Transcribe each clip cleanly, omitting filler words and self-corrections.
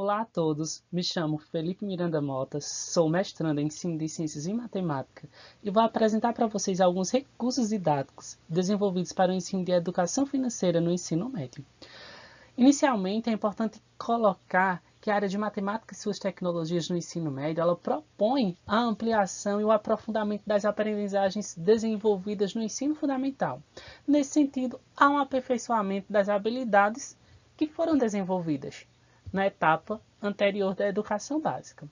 Olá a todos, me chamo Felipe Miranda Mota, sou mestrando em Ensino de Ciências e Matemática e vou apresentar para vocês alguns recursos didáticos desenvolvidos para o ensino de educação financeira no ensino médio. Inicialmente, é importante colocar que a área de matemática e suas tecnologias no ensino médio, ela propõe a ampliação e o aprofundamento das aprendizagens desenvolvidas no ensino fundamental. Nesse sentido, há um aperfeiçoamento das habilidades que foram desenvolvidas na etapa anterior da educação básica.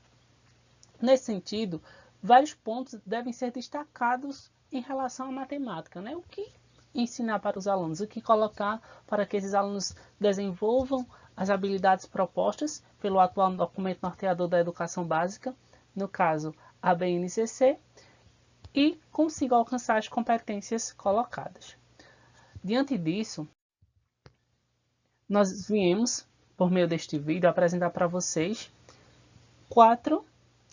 Nesse sentido, vários pontos devem ser destacados em relação à matemática, O que ensinar para os alunos, o que colocar para que esses alunos desenvolvam as habilidades propostas pelo atual documento norteador da educação básica, no caso, a BNCC, e consigam alcançar as competências colocadas. Diante disso, nós viemos, por meio deste vídeo, apresentar para vocês 4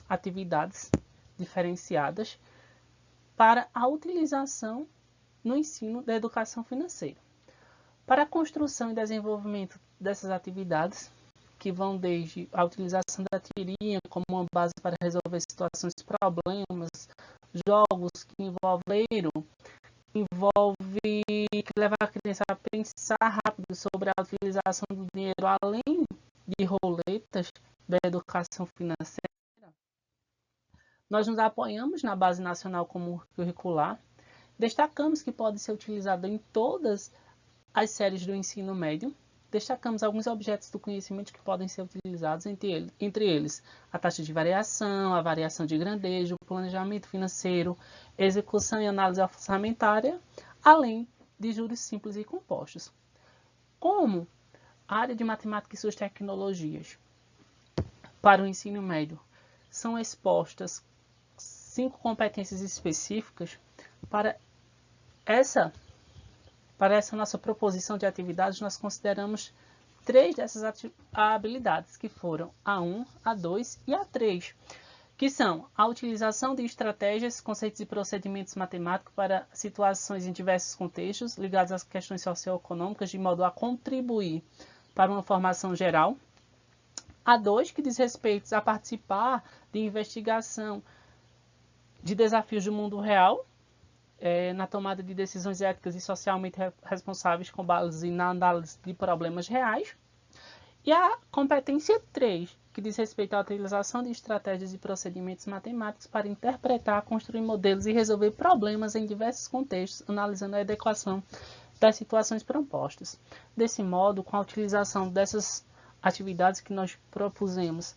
atividades diferenciadas para a utilização no ensino da educação financeira. Para a construção e desenvolvimento dessas atividades, que vão desde a utilização da teoria como uma base para resolver situações, problemas, jogos que envolvem que leva a criança a pensar rápido sobre a utilização do dinheiro, além de roletas da educação financeira. Nós nos apoiamos na Base Nacional Comum Curricular, destacamos que pode ser utilizado em todas as séries do ensino médio, destacamos alguns objetos do conhecimento que podem ser utilizados, entre eles a taxa de variação, a variação de grandeza, o planejamento financeiro, execução e análise orçamentária, além de juros simples e compostos. Como a área de matemática e suas tecnologias para o ensino médio são expostas 5 competências específicas, para essa nossa proposição de atividades, nós consideramos 3 dessas habilidades, que foram a 1, a 2 e a 3, que são a utilização de estratégias, conceitos e procedimentos matemáticos para situações em diversos contextos, ligados às questões socioeconômicas, de modo a contribuir para uma formação geral. A 2, que diz respeito a participar de investigação de desafios do mundo real, na tomada de decisões éticas e socialmente responsáveis com base na análise de problemas reais. E a competência 3, que diz respeito à utilização de estratégias e procedimentos matemáticos para interpretar, construir modelos e resolver problemas em diversos contextos, analisando a adequação das situações propostas. Desse modo, com a utilização dessas atividades que nós propusemos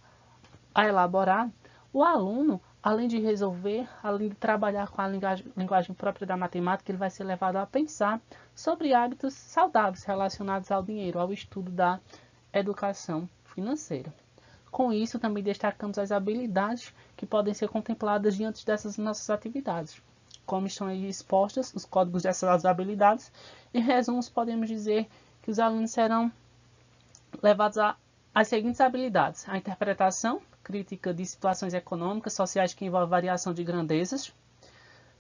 a elaborar, o aluno, além de resolver, além de trabalhar com a linguagem própria da matemática, ele vai ser levado a pensar sobre hábitos saudáveis relacionados ao dinheiro, ao estudo da educação financeira. Com isso, também destacamos as habilidades que podem ser contempladas diante dessas nossas atividades. Como estão aí expostas os códigos dessas habilidades, em resumo, podemos dizer que os alunos serão levados às seguintes habilidades: a interpretação crítica de situações econômicas, sociais que envolvem variação de grandezas,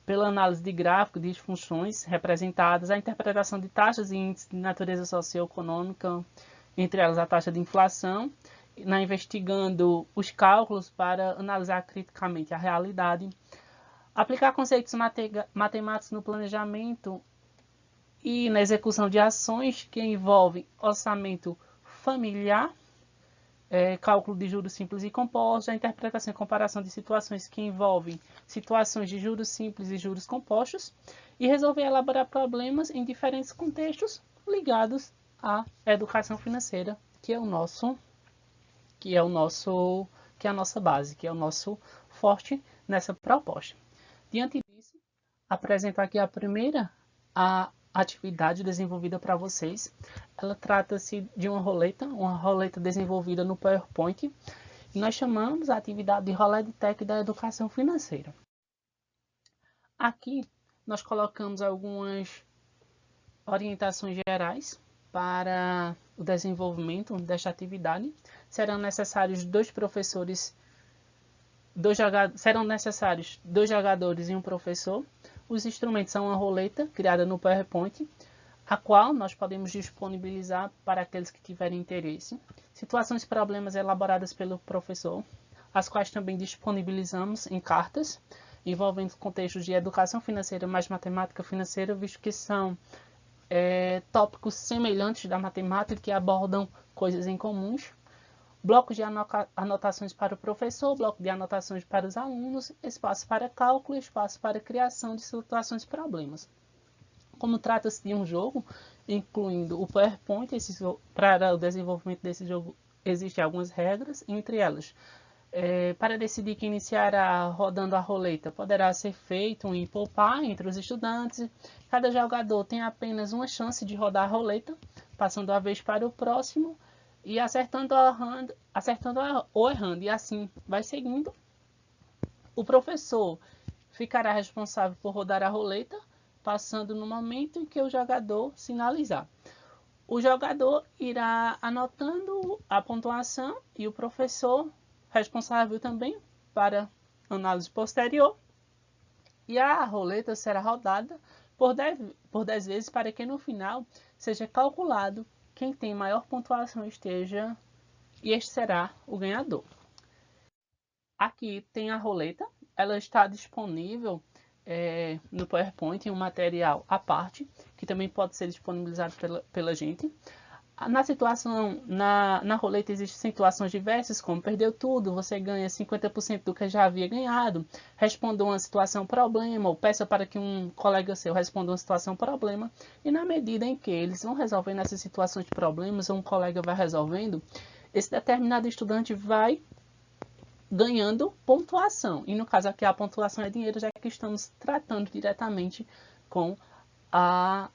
pela análise de gráfico de funções representadas, a interpretação de taxas e índices de natureza socioeconômica, entre elas a taxa de inflação, investigando os cálculos para analisar criticamente a realidade, aplicar conceitos matemáticos no planejamento e na execução de ações que envolvem orçamento familiar, cálculo de juros simples e compostos, a interpretação e comparação de situações que envolvem situações de juros simples e juros compostos, e resolver elaborar problemas em diferentes contextos ligados à educação financeira, que é a nossa base, que é o nosso forte nessa proposta. Diante disso, apresento aqui a primeira atividade desenvolvida para vocês. Ela trata-se de uma roleta desenvolvida no PowerPoint, e nós chamamos a atividade de Rolê de Tech da Educação Financeira. Aqui nós colocamos algumas orientações gerais para o desenvolvimento desta atividade. Serão necessários 2 professores, serão necessários 2 jogadores e um professor. Os instrumentos são uma roleta criada no PowerPoint, a qual nós podemos disponibilizar para aqueles que tiverem interesse. situações e problemas elaboradas pelo professor, as quais também disponibilizamos em cartas, envolvendo contextos de educação financeira mais matemática financeira, visto que são tópicos semelhantes da matemática que abordam coisas em comuns. Blocos de anotações para o professor, bloco de anotações para os alunos, espaço para cálculo, espaço para criação de situações e problemas. Como trata-se de um jogo, incluindo o PowerPoint, para o desenvolvimento desse jogo existem algumas regras, entre elas, para decidir quem iniciará rodando a roleta, poderá ser feito um empolpar entre os estudantes. Cada jogador tem apenas uma chance de rodar a roleta, passando a vez para o próximo e acertando ou errando, e assim vai seguindo. O professor ficará responsável por rodar a roleta, passando no momento em que o jogador sinalizar. O jogador irá anotando a pontuação e o professor responsável também para análise posterior. E a roleta será rodada por 10 vezes para que no final seja calculado quem tem maior pontuação e este será o ganhador. Aqui tem a roleta, ela está disponível no PowerPoint em um material à parte, que também pode ser disponibilizado pela gente. Na roleta existem situações diversas, como perdeu tudo, você ganha 50% do que já havia ganhado, responda uma situação problema, ou peça para que um colega seu responda uma situação problema, e na medida em que eles vão resolvendo essas situações de problemas, ou um colega vai resolvendo, esse determinado estudante vai ganhando pontuação. E no caso aqui a pontuação é dinheiro, já que estamos tratando diretamente com a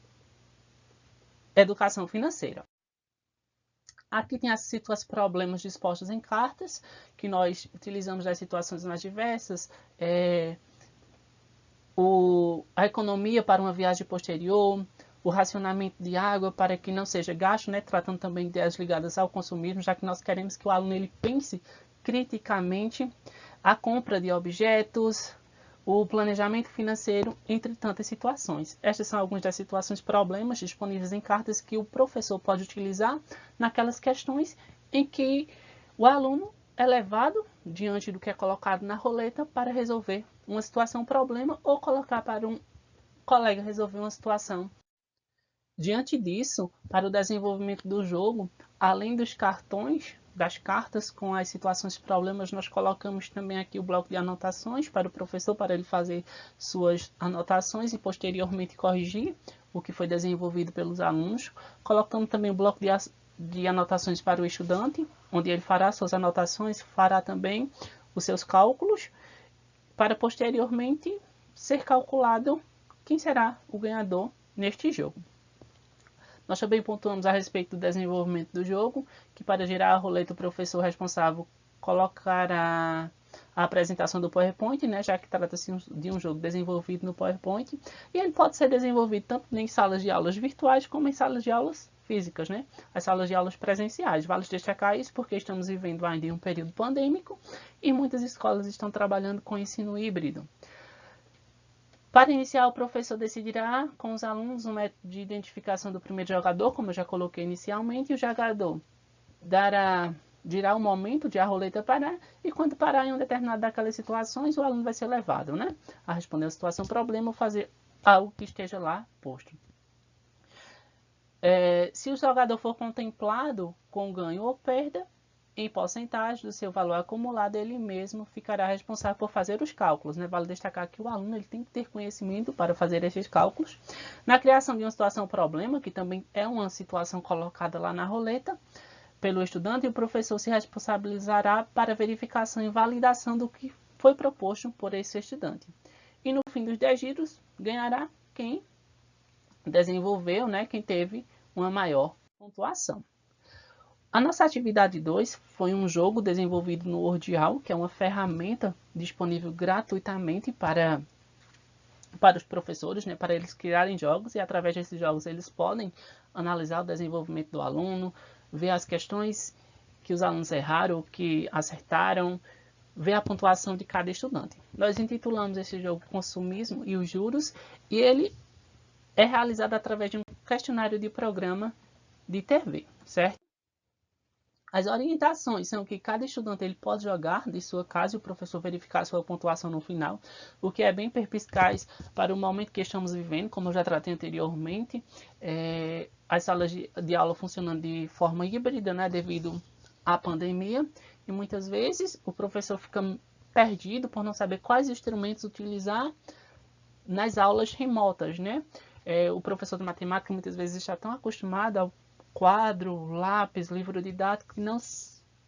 educação financeira. Aqui tem as situações problemas dispostos em cartas, que nós utilizamos das situações mais diversas. A economia para uma viagem posterior, o racionamento de água para que não seja gasto, né, tratando também de ideias ligadas ao consumismo, já que nós queremos que o aluno ele pense criticamente, a compra de objetos, o planejamento financeiro, entre tantas situações. Estas são algumas das situações problemas disponíveis em cartas que o professor pode utilizar naquelas questões em que o aluno é levado diante do que é colocado na roleta para resolver uma situação problema ou colocar para um colega resolver uma situação. Diante disso, para o desenvolvimento do jogo, além dos cartões, das cartas com as situações e problemas, nós colocamos também aqui o bloco de anotações para o professor, para ele fazer suas anotações e posteriormente corrigir o que foi desenvolvido pelos alunos. Colocamos também o bloco de anotações para o estudante, onde ele fará suas anotações, fará também os seus cálculos, para posteriormente ser calculado quem será o ganhador neste jogo. Nós também pontuamos a respeito do desenvolvimento do jogo, que para girar a roleta o professor responsável colocará a apresentação do PowerPoint, né, já que trata-se de um jogo desenvolvido no PowerPoint, e ele pode ser desenvolvido tanto em salas de aulas virtuais como em salas de aulas físicas, né, as salas de aulas presenciais. Vale destacar isso porque estamos vivendo ainda em um período pandêmico e muitas escolas estão trabalhando com ensino híbrido. Para iniciar, o professor decidirá com os alunos um método de identificação do primeiro jogador, como eu já coloquei inicialmente, e o jogador dirá o momento de a roleta parar, e quando parar em uma determinada daquelas situações, o aluno vai ser levado, né, a responder a situação problema ou fazer algo que esteja lá posto. Se o jogador for contemplado com ganho ou perda, em porcentagem do seu valor acumulado, ele mesmo ficará responsável por fazer os cálculos, né? Vale destacar que o aluno ele tem que ter conhecimento para fazer esses cálculos. Na criação de uma situação problema, que também é uma situação colocada lá na roleta pelo estudante, o professor se responsabilizará para verificação e validação do que foi proposto por esse estudante. E no fim dos 10 giros, ganhará quem desenvolveu, né? Quem teve uma maior pontuação. A nossa atividade 2 foi um jogo desenvolvido no Wordial, que é uma ferramenta disponível gratuitamente para os professores, né, para eles criarem jogos, e através desses jogos eles podem analisar o desenvolvimento do aluno, ver as questões que os alunos erraram, que acertaram, ver a pontuação de cada estudante. Nós intitulamos esse jogo Consumismo e os Juros, e ele é realizado através de um questionário de programa de TV, certo? As orientações são que cada estudante ele pode jogar de sua casa e o professor verificar sua pontuação no final, o que é bem perspicaz para o momento que estamos vivendo, como eu já tratei anteriormente, as salas de aula funcionando de forma híbrida, né, devido à pandemia, e muitas vezes o professor fica perdido por não saber quais instrumentos utilizar nas aulas remotas, né? O professor de matemática muitas vezes está tão acostumado ao quadro, lápis, livro didático, que não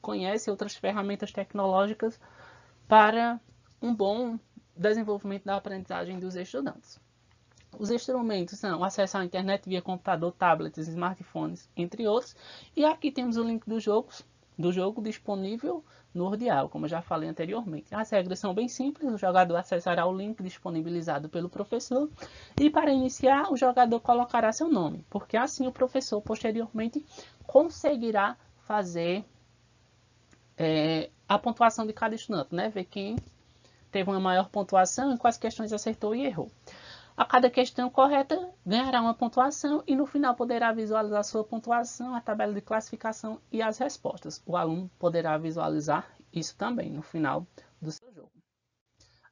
conhece outras ferramentas tecnológicas para um bom desenvolvimento da aprendizagem dos estudantes. Os instrumentos são acesso à internet via computador, tablets, smartphones, entre outros. E aqui temos o link do jogo disponível no Ordial, como eu já falei anteriormente. As regras são bem simples, o jogador acessará o link disponibilizado pelo professor e para iniciar o jogador colocará seu nome, porque assim o professor posteriormente conseguirá fazer a pontuação de cada estudante, né? Ver quem teve uma maior pontuação e quais questões acertou e errou. A cada questão correta ganhará uma pontuação e no final poderá visualizar sua pontuação, a tabela de classificação e as respostas. O aluno poderá visualizar isso também no final do seu jogo.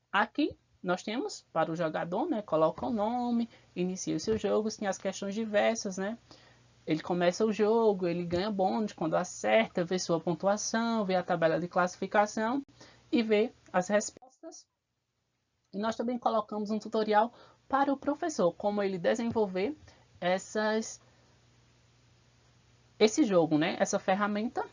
Aqui nós temos para o jogador, né, coloca o nome, inicia o seu jogo, tem as questões diversas, né? Ele começa o jogo, ele ganha bônus quando acerta, vê sua pontuação, vê a tabela de classificação e vê as respostas. E nós também colocamos um tutorial para o professor, como ele desenvolver esse jogo, né? Essa ferramenta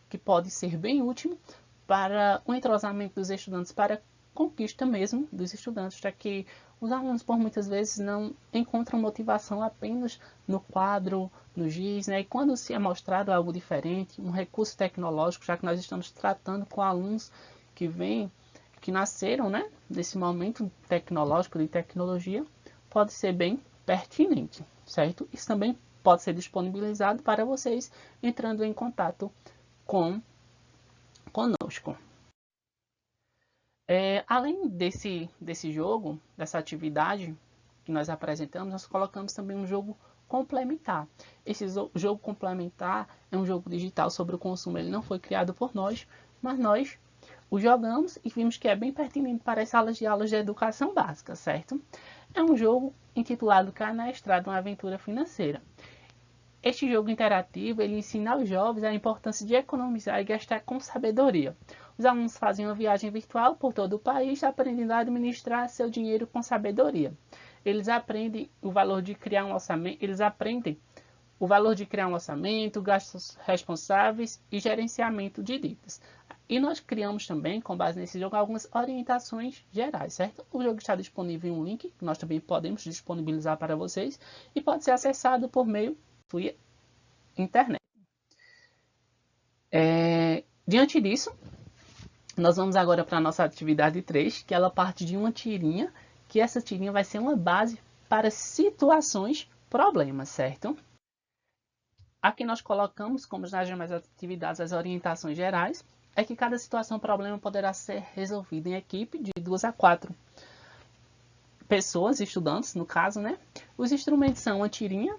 que pode ser bem útil para o entrosamento dos estudantes, para a conquista mesmo dos estudantes, já que os alunos por muitas vezes não encontram motivação apenas no quadro, no giz, né? E quando se é mostrado algo diferente, um recurso tecnológico, já que nós estamos tratando com alunos que nasceram, né, desse momento tecnológico, de tecnologia, pode ser bem pertinente, certo? Isso também pode ser disponibilizado para vocês entrando em contato conosco. Além desse jogo, dessa atividade que nós apresentamos, nós colocamos também um jogo complementar. Esse jogo complementar é um jogo digital sobre o consumo. Ele não foi criado por nós, mas nós o jogamos e vimos que é bem pertinente para as salas de aulas de educação básica, certo? É um jogo intitulado Cai na Estrada, uma aventura financeira. Este jogo interativo ele ensina aos jovens a importância de economizar e gastar com sabedoria. Os alunos fazem uma viagem virtual por todo o país, aprendendo a administrar seu dinheiro com sabedoria. Eles aprendem o valor de criar um orçamento, gastos responsáveis e gerenciamento de dívidas. E nós criamos também, com base nesse jogo, algumas orientações gerais, certo? O jogo está disponível em um link, que nós também podemos disponibilizar para vocês, e pode ser acessado por meio da internet. Diante disso, nós vamos agora para a nossa atividade 3, que ela parte de uma tirinha, que essa tirinha vai ser uma base para situações, problemas, certo? Aqui nós colocamos, como nas demais atividades, as orientações gerais, é que cada situação, problema poderá ser resolvido em equipe de 2 a 4 pessoas, estudantes, no caso, né? Os instrumentos são uma tirinha,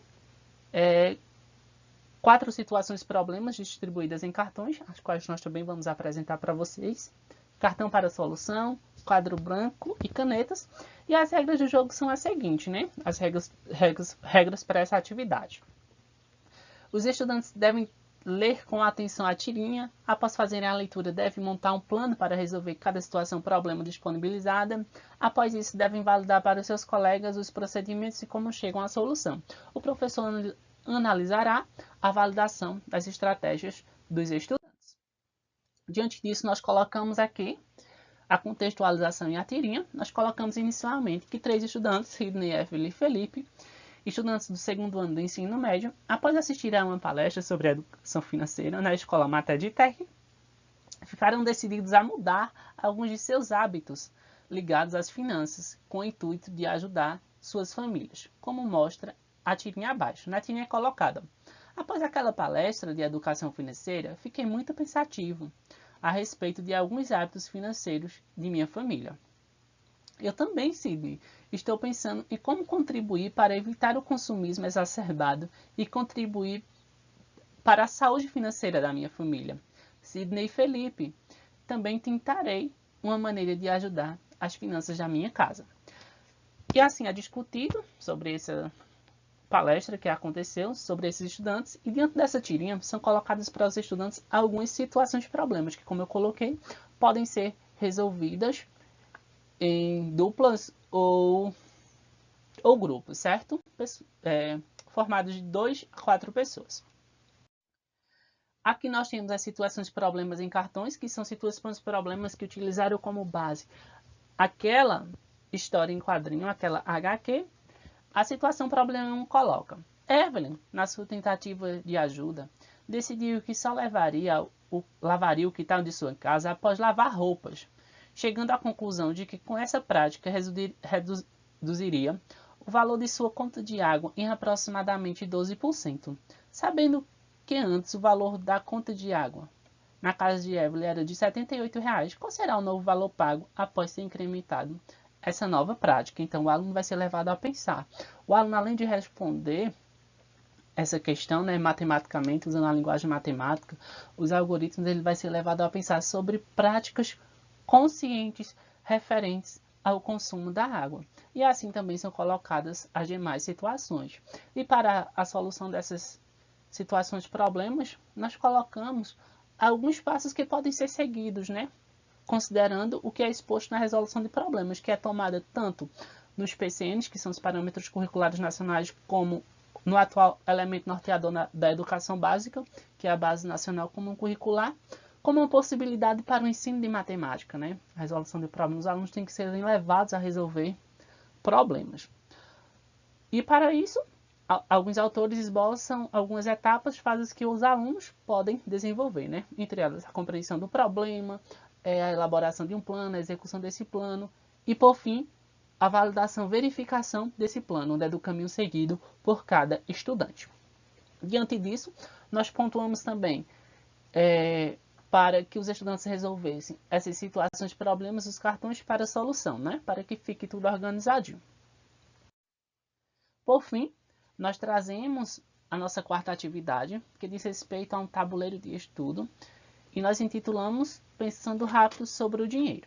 4 situações problemas distribuídas em cartões, as quais nós também vamos apresentar para vocês. Cartão para solução, quadro branco e canetas. E as regras do jogo são as seguintes, né? As regras para essa atividade. Os estudantes devem ler com atenção a tirinha. Após fazerem a leitura, devem montar um plano para resolver cada situação, problema disponibilizada. Após isso, devem validar para os seus colegas os procedimentos e como chegam à solução. O professor analisará a validação das estratégias dos estudantes. Diante disso, nós colocamos aqui a contextualização e a tirinha. Nós colocamos inicialmente que 3 estudantes, Sidney, Evelyn e Felipe, estudantes do 2º ano do ensino médio, após assistir a uma palestra sobre educação financeira na escola Mater de Tech, ficaram decididos a mudar alguns de seus hábitos ligados às finanças, com o intuito de ajudar suas famílias, como mostra a tirinha abaixo. Na tirinha é colocada: após aquela palestra de educação financeira, fiquei muito pensativo a respeito de alguns hábitos financeiros de minha família. Eu também, Sidney, estou pensando em como contribuir para evitar o consumismo exacerbado e contribuir para a saúde financeira da minha família. Sidney Felipe, também tentarei uma maneira de ajudar as finanças da minha casa. E assim é discutido sobre essa palestra que aconteceu sobre esses estudantes, e diante dessa tirinha são colocadas para os estudantes algumas situações de problemas que, como eu coloquei, podem ser resolvidas em duplas ou grupos, certo? Formados de 2 a 4 pessoas. Aqui nós temos as situações de problemas em cartões, que são situações de problemas que utilizaram como base aquela história em quadrinho, aquela HQ. A situação problema 1 coloca: Evelyn, na sua tentativa de ajuda, decidiu que só lavaria o quintal de sua casa após lavar roupas, chegando à conclusão de que com essa prática reduziria o valor de sua conta de água em aproximadamente 12%. Sabendo que antes o valor da conta de água na casa de Evelyn era de R$ 78, qual será o novo valor pago após ser incrementado essa nova prática? Então, o aluno vai ser levado a pensar. O aluno, além de responder essa questão, né, matematicamente, usando a linguagem matemática, os algoritmos, ele vai ser levado a pensar sobre práticas conscientes referentes ao consumo da água. E assim também são colocadas as demais situações. E para a solução dessas situações de problemas, nós colocamos alguns passos que podem ser seguidos, né? Considerando o que é exposto na resolução de problemas, que é tomada tanto nos PCNs, que são os Parâmetros Curriculares Nacionais, como no atual elemento norteador da educação básica, que é a Base Nacional Comum Curricular, como uma possibilidade para o ensino de matemática, né? A resolução de problemas, os alunos têm que ser levados a resolver problemas. E para isso, alguns autores esboçam algumas etapas, fases que os alunos podem desenvolver, né? Entre elas, a compreensão do problema, a elaboração de um plano, a execução desse plano e, por fim, a validação, verificação desse plano, onde é do caminho seguido por cada estudante. Diante disso, nós pontuamos também para que os estudantes resolvessem essas situações de problemas, os cartões para solução, né? Para que fique tudo organizadinho. Por fim, nós trazemos a nossa quarta atividade, que diz respeito a um tabuleiro de estudo, e nós intitulamos Pensando Rápido sobre o Dinheiro.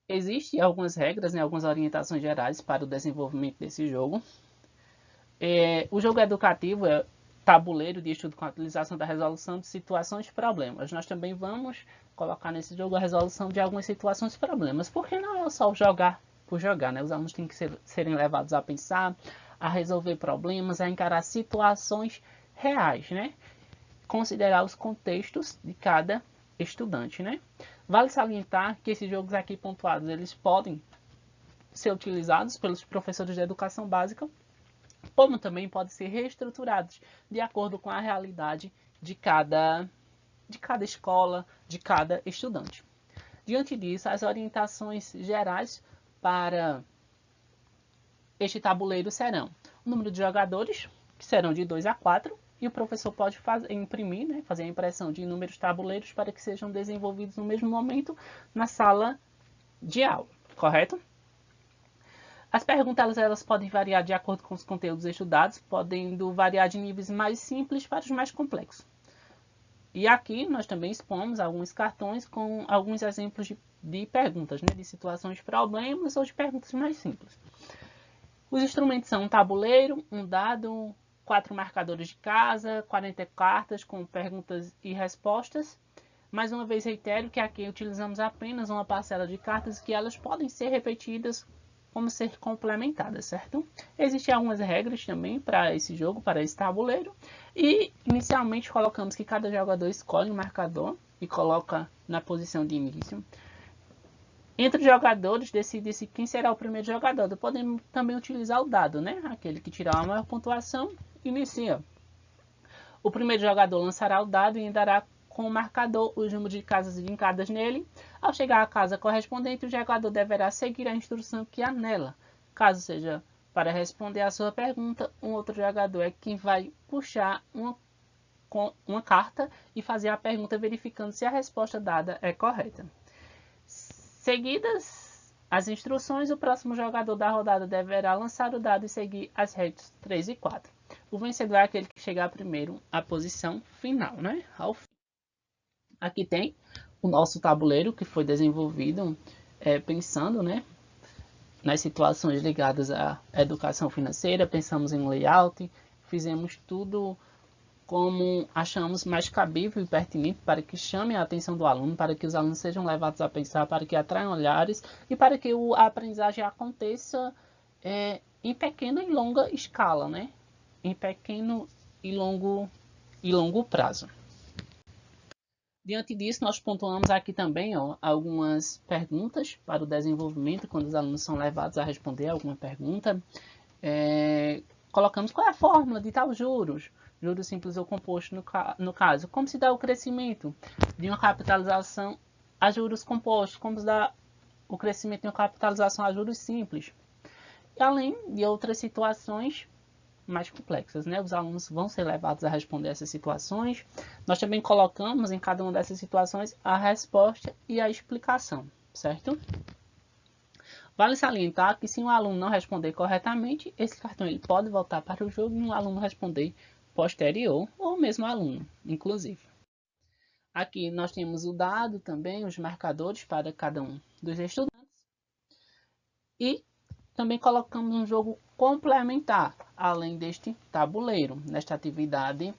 Existem algumas regras, né, algumas orientações gerais para o desenvolvimento desse jogo. O jogo educativo é tabuleiro de estudo com a utilização da resolução de situações de problemas. Nós também vamos colocar nesse jogo a resolução de algumas situações de problemas, porque não é só jogar por jogar, né? Os alunos têm que serem levados a pensar, a resolver problemas, a encarar situações reais, né? Considerar os contextos de cada estudante, né? Vale salientar que esses jogos aqui pontuados, eles podem ser utilizados pelos professores de educação básica, como também podem ser reestruturados de acordo com a realidade de cada escola, de cada estudante. Diante disso, as orientações gerais para este tabuleiro serão o número de jogadores, que serão de 2 a 4, e o professor pode imprimir, né, fazer a impressão de inúmeros tabuleiros para que sejam desenvolvidos no mesmo momento na sala de aula, correto? As perguntas elas podem variar de acordo com os conteúdos estudados, podendo variar de níveis mais simples para os mais complexos. E aqui nós também expomos alguns cartões com alguns exemplos de perguntas, né, de situações de problemas ou de perguntas mais simples. Os instrumentos são um tabuleiro, um dado, 4 marcadores de casa, 40 cartas com perguntas e respostas. Mais uma vez reitero que aqui utilizamos apenas uma parcela de cartas que elas podem ser repetidas como ser complementadas, certo? Existem algumas regras também para esse jogo, para esse tabuleiro. E inicialmente colocamos que cada jogador escolhe um marcador e coloca na posição de início. Entre os jogadores, decide-se quem será o primeiro jogador. Podemos também utilizar o dado, né? Aquele que tirar a maior pontuação, inicia. O primeiro jogador lançará o dado e dará com o marcador o número de casas vincadas nele. Ao chegar à casa correspondente, o jogador deverá seguir a instrução que há nela. Caso seja para responder à sua pergunta, um outro jogador é quem vai puxar uma carta e fazer a pergunta verificando se a resposta dada é correta. Seguidas as instruções, o próximo jogador da rodada deverá lançar o dado e seguir as regras 3 e 4. O vencedor é aquele que chegar primeiro à posição final, né? Ao fim. Aqui tem o nosso tabuleiro que foi desenvolvido pensando, né, nas situações ligadas à educação financeira. Pensamos em layout, fizemos tudo como achamos mais cabível e pertinente para que chame a atenção do aluno, para que os alunos sejam levados a pensar, para que atraiam olhares e para que a aprendizagem aconteça em pequena e longa escala, né? Em pequeno e longo prazo. Diante disso, nós pontuamos aqui também algumas perguntas para o desenvolvimento, quando os alunos são levados a responder alguma pergunta. Colocamos qual é a fórmula de tal juros, juros simples ou composto no caso. Como se dá o crescimento de uma capitalização a juros compostos, como se dá o crescimento de uma capitalização a juros simples. E além de outras situações mais complexas, né? Os alunos vão ser levados a responder essas situações. Nós também colocamos em cada uma dessas situações a resposta e a explicação, certo? Vale salientar que se um aluno não responder corretamente, esse cartão ele pode voltar para o jogo e um aluno responder posterior, ou mesmo aluno, inclusive. Aqui nós temos o dado também, os marcadores para cada um dos estudantes. E também colocamos um jogo complementar, além deste tabuleiro, nesta atividade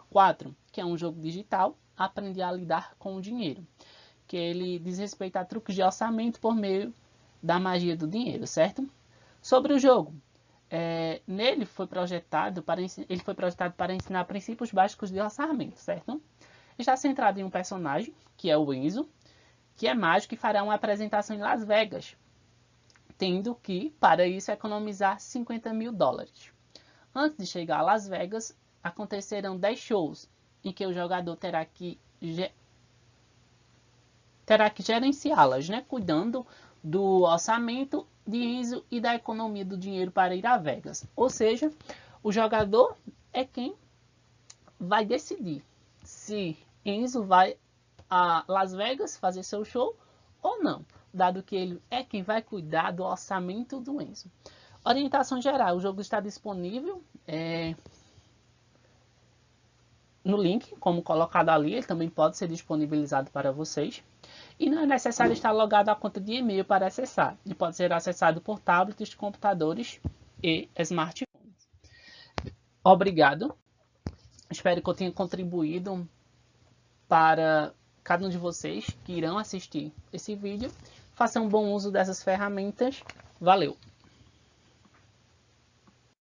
4, que é um jogo digital, Aprender a Lidar com o Dinheiro, que ele diz respeito a truques de orçamento por meio da magia do dinheiro, certo? Sobre o jogo, ele foi projetado para ensinar princípios básicos de orçamento, certo? Está centrado em um personagem, que é o Enzo, que é mágico e fará uma apresentação em Las Vegas, tendo que, para isso, economizar $50 mil. Antes de chegar a Las Vegas, acontecerão 10 shows, em que o jogador terá que gerenciá-las, né? Cuidando do orçamento de Enzo e da economia do dinheiro para ir a Vegas. Ou seja, o jogador é quem vai decidir se Enzo vai a Las Vegas fazer seu show ou não, dado que ele é quem vai cuidar do orçamento do Enzo. Orientação geral, o jogo está disponível no link, como colocado ali, ele também pode ser disponibilizado para vocês. E não é necessário estar logado à conta de e-mail para acessar, e pode ser acessado por tablets, computadores e smartphones. Obrigado, espero que eu tenha contribuído para cada um de vocês que irão assistir esse vídeo. Façam um bom uso dessas ferramentas. Valeu!